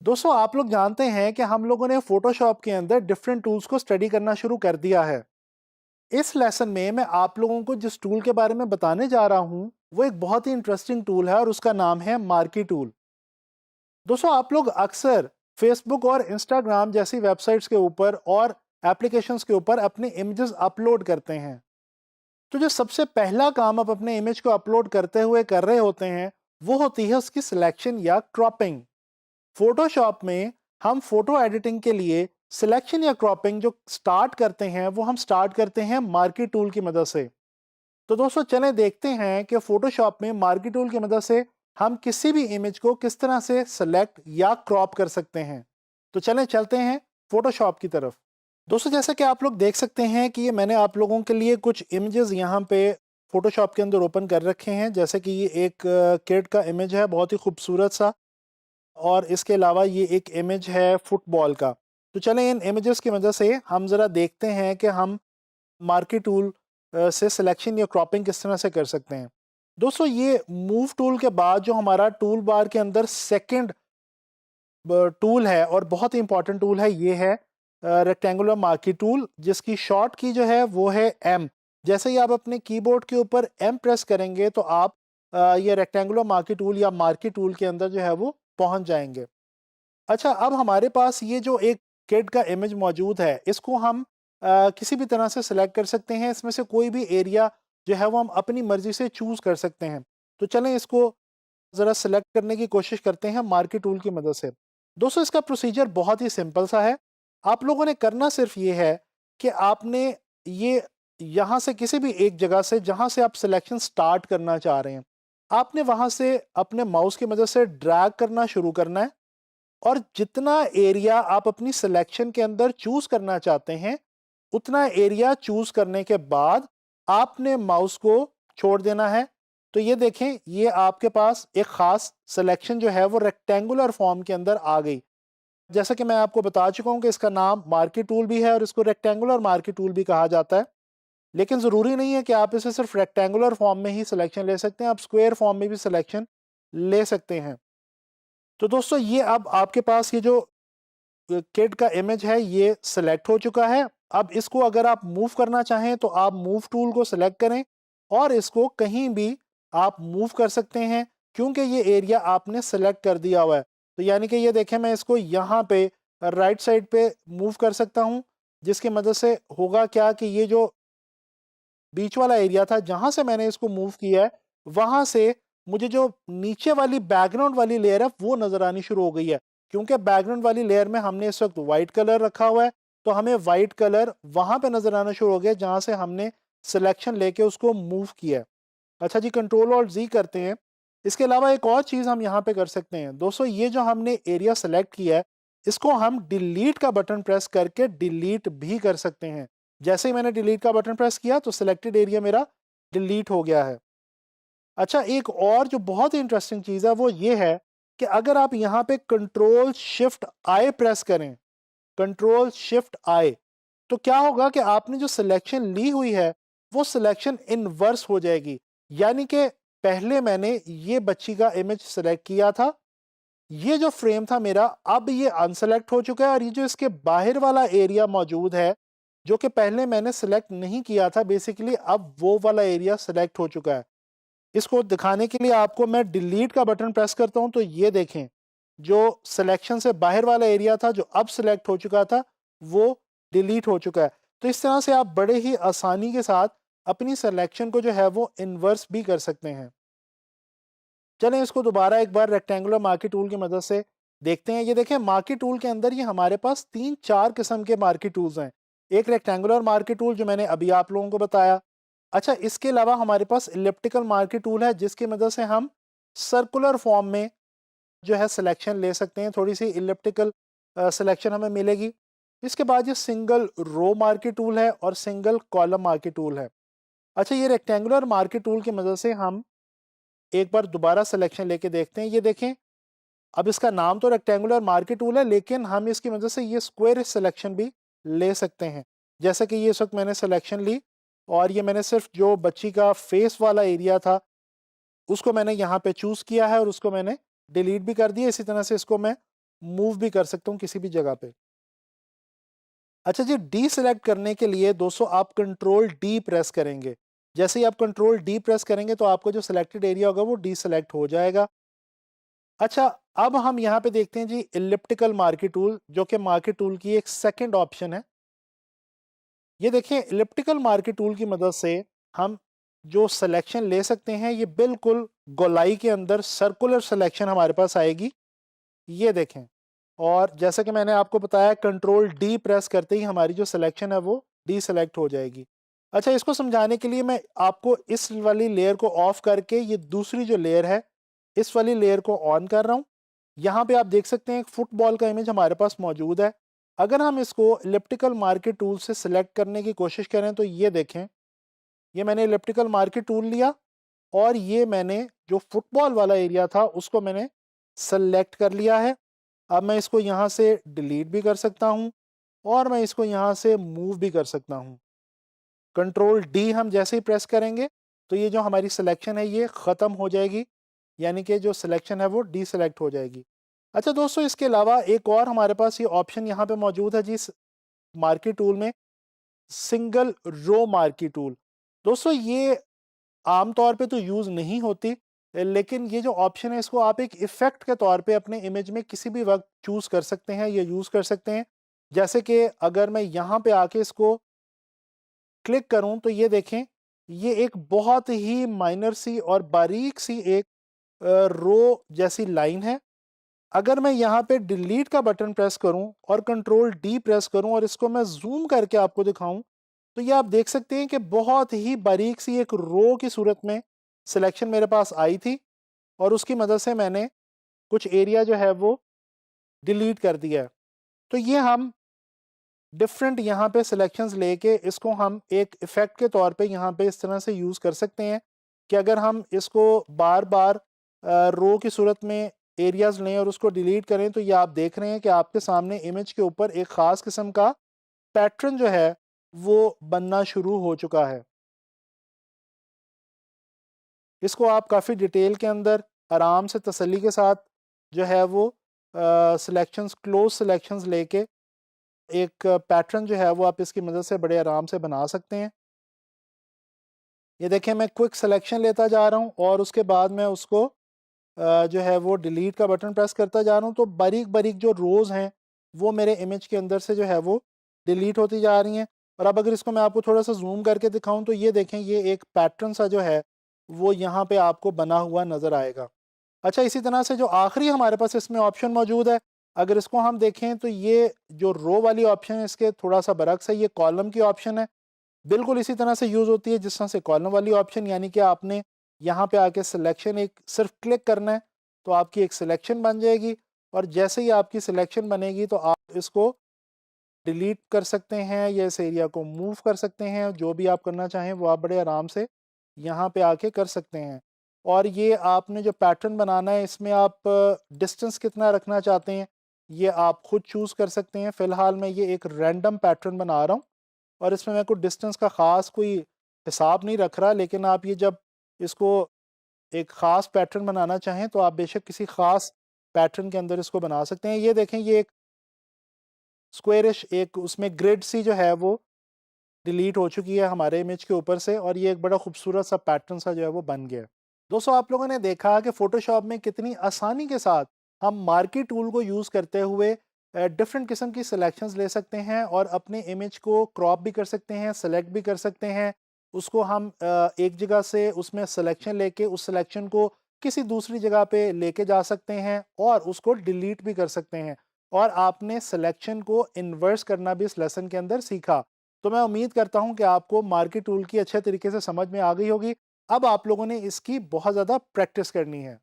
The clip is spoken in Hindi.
दोस्तों आप लोग जानते हैं कि हम लोगों ने फोटोशॉप के अंदर डिफरेंट टूल्स को स्टडी करना शुरू कर दिया है। इस लेसन में मैं आप लोगों को जिस टूल के बारे में बताने जा रहा हूं वो एक बहुत ही इंटरेस्टिंग टूल है और उसका नाम है मार्की टूल। दोस्तों आप लोग अक्सर फेसबुक और इंस्टाग्राम जैसी वेबसाइट्स के ऊपर और एप्लीकेशंस के ऊपर अपनी इमेजेस अपलोड करते हैं। तो जो सबसे पहला काम आप अपने इमेज को अपलोड करते हुए कर रहे होते हैं वो होती है उसकी सिलेक्शन या क्रॉपिंग। फोटोशॉप में हम फोटो एडिटिंग के लिए सिलेक्शन या क्रॉपिंग जो स्टार्ट करते हैं वो हम स्टार्ट करते हैं मार्की टूल की मदद से। तो दोस्तों चलें देखते हैं कि फोटोशॉप में मार्की टूल की मदद से हम किसी भी इमेज को किस तरह से सिलेक्ट या क्रॉप कर सकते हैं। तो चलें चलते हैं फोटोशॉप की तरफ। दोस्तों जैसा कि आप लोग देख सकते हैं कि ये मैंने आप लोगों के लिए कुछ इमेजेस यहाँ पे फोटोशॉप के अंदर ओपन कर रखे हैं। जैसे कि ये एक किड का इमेज है, बहुत ही खूबसूरत सा, और इसके अलावा ये एक इमेज है फुटबॉल का। तो चलें इन इमेजेस की वजह से हम ज़रा देखते हैं कि हम मार्की टूल से सिलेक्शन या क्रॉपिंग किस तरह से कर सकते हैं। दोस्तों ये मूव टूल के बाद जो हमारा टूल बार के अंदर सेकंड टूल है और बहुत ही इंपॉर्टेंट टूल है, ये है रेक्टेंगुलर मार्की टूल, जिसकी शॉर्ट की जो है वो है एम। जैसे ही आप अपने कीबोर्ड के ऊपर एम प्रेस करेंगे तो आप ये रेक्टेंगुलर मार्की टूल या मार्की टूल के अंदर जो है वो पहुंच जाएंगे। अच्छा, अब हमारे पास ये जो एक किड का इमेज मौजूद है इसको हम किसी भी तरह से सिलेक्ट कर सकते हैं। इसमें से कोई भी एरिया जो है वो हम अपनी मर्जी से चूज कर सकते हैं। तो चलें इसको ज़रा सिलेक्ट करने की कोशिश करते हैं मार्की टूल की मदद से। दोस्तों इसका प्रोसीजर बहुत ही सिंपल सा है। आप लोगों ने करना सिर्फ ये है कि आपने ये यहाँ से किसी भी एक जगह से जहाँ से आप सिलेक्शन स्टार्ट करना चाह रहे हैं, आपने वहाँ से अपने माउस की मदद से ड्रैग करना शुरू करना है, और जितना एरिया आप अपनी सिलेक्शन के अंदर चूज करना चाहते हैं उतना एरिया चूज करने के बाद आपने माउस को छोड़ देना है। तो ये देखें, ये आपके पास एक खास सिलेक्शन जो है वो रेक्टेंगुलर फॉर्म के अंदर आ गई। जैसा कि मैं आपको बता चुका हूं कि इसका नाम मार्की टूल भी है और इसको रेक्टेंगुलर मार्की टूल भी कहा जाता है। लेकिन ज़रूरी नहीं है कि आप इसे सिर्फ रेक्टेंगुलर फॉर्म में ही सिलेक्शन ले सकते हैं, आप स्क्वायर फॉर्म में भी सिलेक्शन ले सकते हैं। तो दोस्तों ये अब आपके पास ये जो किड का इमेज है ये सिलेक्ट हो चुका है। अब इसको अगर आप मूव करना चाहें तो आप मूव टूल को सिलेक्ट करें और इसको कहीं भी आप मूव कर सकते हैं, क्योंकि ये एरिया आपने सिलेक्ट कर दिया हुआ है। तो यानी कि ये देखें, मैं इसको यहाँ पे राइट साइड पे मूव कर सकता हूँ, जिसकी मदद से होगा क्या कि ये जो बीच वाला एरिया था जहां से मैंने इसको मूव किया है वहां से मुझे जो नीचे वाली बैकग्राउंड वाली लेयर है वो नजर आनी शुरू हो गई है। क्योंकि बैकग्राउंड वाली लेयर में हमने इस वक्त व्हाइट कलर रखा हुआ है, तो हमें व्हाइट कलर वहां पे नजर आना शुरू हो गया जहां से हमने सिलेक्शन लेके उसको मूव किया है। अच्छा जी, कंट्रोल और जी करते हैं। इसके अलावा एक और चीज हम यहाँ पे कर सकते हैं। दोस्तों ये जो हमने एरिया सेलेक्ट किया है इसको हम डिलीट का बटन प्रेस करके डिलीट भी कर सकते हैं। जैसे ही मैंने डिलीट का बटन प्रेस किया तो सिलेक्टेड एरिया मेरा डिलीट हो गया है। अच्छा, एक और जो बहुत ही इंटरेस्टिंग चीज़ है वो ये है कि अगर आप यहाँ पे कंट्रोल शिफ्ट आई प्रेस करें, कंट्रोल शिफ्ट आई, तो क्या होगा कि आपने जो सिलेक्शन ली हुई है वो सिलेक्शन इनवर्स हो जाएगी। यानी कि पहले मैंने ये बच्ची का इमेज सेलेक्ट किया था, ये जो फ्रेम था मेरा अब ये अनसेलेक्ट हो चुका है, और ये जो इसके बाहर वाला एरिया मौजूद है जो कि पहले मैंने सेलेक्ट नहीं किया था, बेसिकली अब वो वाला एरिया सेलेक्ट हो चुका है। इसको दिखाने के लिए आपको मैं डिलीट का बटन प्रेस करता हूं तो ये देखें, जो सिलेक्शन से बाहर वाला एरिया था जो अब सिलेक्ट हो चुका था वो डिलीट हो चुका है। तो इस तरह से आप बड़े ही आसानी के साथ अपनी सिलेक्शन को जो है वो इन्वर्स भी कर सकते हैं। चलें इसको दोबारा एक बार रेक्टेंगुलर मार्की टूल की मदद से देखते हैं। ये देखें, मार्की टूल के अंदर ये हमारे पास 3-4 किस्म के मार्की टूल्स हैं। एक रेक्टेंगुलर मार्की टूल जो मैंने अभी आप लोगों को बताया। अच्छा, इसके अलावा हमारे पास इलिप्टिकल मार्की टूल है जिसकी मदद से हम सर्कुलर फॉर्म में जो है सिलेक्शन ले सकते हैं, थोड़ी सी इलिप्टिकल सिलेक्शन हमें मिलेगी। इसके बाद ये सिंगल रो मार्की टूल है और सिंगल कॉलम मार्की टूल है। अच्छा, ये रेक्टेंगुलर मार्की टूल की मदद से हम एक बार दोबारा सिलेक्शन लेके देखते हैं। ये देखें, अब इसका नाम तो रेक्टेंगुलर मार्की टूल है लेकिन हम इसकी मदद से ये स्क्वायर सिलेक्शन भी ले सकते हैं। जैसे कि ये इस वक्त मैंने सिलेक्शन ली और ये मैंने सिर्फ जो बच्ची का फेस वाला एरिया था उसको मैंने यहाँ पे चूज किया है और उसको मैंने डिलीट भी कर दिया। इसी तरह से इसको मैं मूव भी कर सकता हूँ किसी भी जगह पे। अच्छा जी, डी सेलेक्ट करने के लिए दोस्तों आप कंट्रोल डी प्रेस करेंगे। जैसे ही आप कंट्रोल डी प्रेस करेंगे तो आपको जो सिलेक्टेड एरिया होगा वो डी सेलेक्ट हो जाएगा। अच्छा, अब हम यहाँ पे देखते हैं जी इलिप्टिकल मार्की टूल, जो कि मार्की टूल की एक सेकंड ऑप्शन है। ये देखिए, इलिप्टिकल मार्की टूल की मदद से हम जो सिलेक्शन ले सकते हैं, ये बिल्कुल गोलाई के अंदर सर्कुलर सिलेक्शन हमारे पास आएगी। ये देखें, और जैसा कि मैंने आपको बताया, कंट्रोल डी प्रेस करते ही हमारी जो सिलेक्शन है वो डी सेलेक्ट हो जाएगी। अच्छा, इसको समझाने के लिए मैं आपको इस वाली लेयर को ऑफ करके ये दूसरी जो लेयर है, इस वाली लेयर को ऑन कर रहा हूँ। यहाँ पे आप देख सकते हैं एक फुटबॉल का इमेज हमारे पास मौजूद है। अगर हम इसको इलिप्टिकल मार्की टूल से सिलेक्ट करने की कोशिश करें तो ये देखें, ये मैंने इलिप्टिकल मार्की टूल लिया और ये मैंने जो फुटबॉल वाला एरिया था उसको मैंने सेलेक्ट कर लिया है। अब मैं इसको यहाँ से डिलीट भी कर सकता हूँ और मैं इसको यहाँ से मूव भी कर सकता हूँ। कंट्रोल डी हम जैसे ही प्रेस करेंगे तो ये जो हमारी सिलेक्शन है ये ख़त्म हो जाएगी, यानी कि जो सिलेक्शन है वो डी सेलेक्ट हो जाएगी। अच्छा दोस्तों, इसके अलावा एक और हमारे पास ये ऑप्शन यहाँ पे मौजूद है जी मार्की टूल में, सिंगल रो मार्की टूल। दोस्तों ये आमतौर पे तो यूज़ नहीं होती, लेकिन ये जो ऑप्शन है इसको आप एक इफ़ेक्ट के तौर पे अपने इमेज में किसी भी वक्त चूज़ कर सकते हैं या यूज़ कर सकते हैं। जैसे कि अगर मैं यहाँ पे आके इसको क्लिक करूँ तो ये देखें, ये एक बहुत ही माइनर सी और बारीक सी एक रो जैसी लाइन है। अगर मैं यहाँ पे डिलीट का बटन प्रेस करूँ और कंट्रोल डी प्रेस करूँ और इसको मैं ज़ूम करके आपको दिखाऊँ, तो ये आप देख सकते हैं कि बहुत ही बारीक सी एक रो की सूरत में सिलेक्शन मेरे पास आई थी और उसकी मदद से मैंने कुछ एरिया जो है वो डिलीट कर दिया है। तो ये हम डिफरेंट यहाँ पे सिलेक्शंस लेके इसको हम एक इफ़ेक्ट के तौर पे यहाँ पे इस तरह से यूज़ कर सकते हैं कि अगर हम इसको बार बार रो की सूरत में एरियाज लें और उसको डिलीट करें तो ये आप देख रहे हैं कि आपके सामने इमेज के ऊपर एक ख़ास किस्म का पैटर्न जो है वो बनना शुरू हो चुका है। इसको आप काफ़ी डिटेल के अंदर आराम से तसल्ली के साथ जो है वो सिलेक्शंस, क्लोज सिलेक्शंस लेके एक पैटर्न जो है वो आप इसकी मदद से बड़े आराम से बना सकते हैं। ये देखें, मैं क्विक सिलेक्शन लेता जा रहा हूँ और उसके बाद मैं उसको जो है वो डिलीट का बटन प्रेस करता जा रहा हूँ, तो बारीक बारीक जो रोज़ हैं वो मेरे इमेज के अंदर से जो है वो डिलीट होती जा रही हैं। और अब अगर इसको मैं आपको थोड़ा सा जूम करके दिखाऊं तो ये देखें, ये एक पैटर्न सा जो है वो यहाँ पे आपको बना हुआ नज़र आएगा। अच्छा, इसी तरह से जो आखिरी हमारे पास इसमें ऑप्शन मौजूद है, अगर इसको हम देखें तो ये जो रो वाली ऑप्शन है इसके थोड़ा सा बरक्स है, ये कॉलम की ऑप्शन है। बिल्कुल इसी तरह से यूज़ होती है जिस तरह से कॉलम वाली ऑप्शन, यानी कि आपने यहाँ पे आके सिलेक्शन एक सिर्फ क्लिक करना है तो आपकी एक सिलेक्शन बन जाएगी और जैसे ही आपकी सिलेक्शन बनेगी तो आप इसको डिलीट कर सकते हैं या इस एरिया को मूव कर सकते हैं। जो भी आप करना चाहें वो आप बड़े आराम से यहाँ पे आके कर सकते हैं। और ये आपने जो पैटर्न बनाना है इसमें आप डिस्टेंस कितना रखना चाहते हैं ये आप खुद चूज़ कर सकते हैं। फ़िलहाल मैं ये एक रैंडम पैटर्न बना रहा हूँ और इसमें मैं कोई डिस्टेंस का ख़ास कोई हिसाब नहीं रख रहा, लेकिन आप ये जब इसको एक ख़ास पैटर्न बनाना चाहें तो आप बेशक किसी ख़ास पैटर्न के अंदर इसको बना सकते हैं। ये देखें, ये एक स्क्वेरिश एक उसमें ग्रिड सी जो है वो डिलीट हो चुकी है हमारे इमेज के ऊपर से और ये एक बड़ा खूबसूरत सा पैटर्न सा जो है वो बन गया है। दोस्तों, आप लोगों ने देखा कि फ़ोटोशॉप में कितनी आसानी के साथ हम मार्की टूल को यूज़ करते हुए डिफरेंट किस्म की सिलेक्शंस ले सकते हैं और अपने इमेज को क्रॉप भी कर सकते हैं, सेलेक्ट भी कर सकते हैं। उसको हम एक जगह से उसमें सिलेक्शन लेके उस सिलेक्शन को किसी दूसरी जगह पे लेके जा सकते हैं और उसको डिलीट भी कर सकते हैं। और आपने सिलेक्शन को इन्वर्स करना भी इस लेसन के अंदर सीखा। तो मैं उम्मीद करता हूँ कि आपको मार्की टूल की अच्छे तरीके से समझ में आ गई होगी। अब आप लोगों ने इसकी बहुत ज़्यादा प्रैक्टिस करनी है।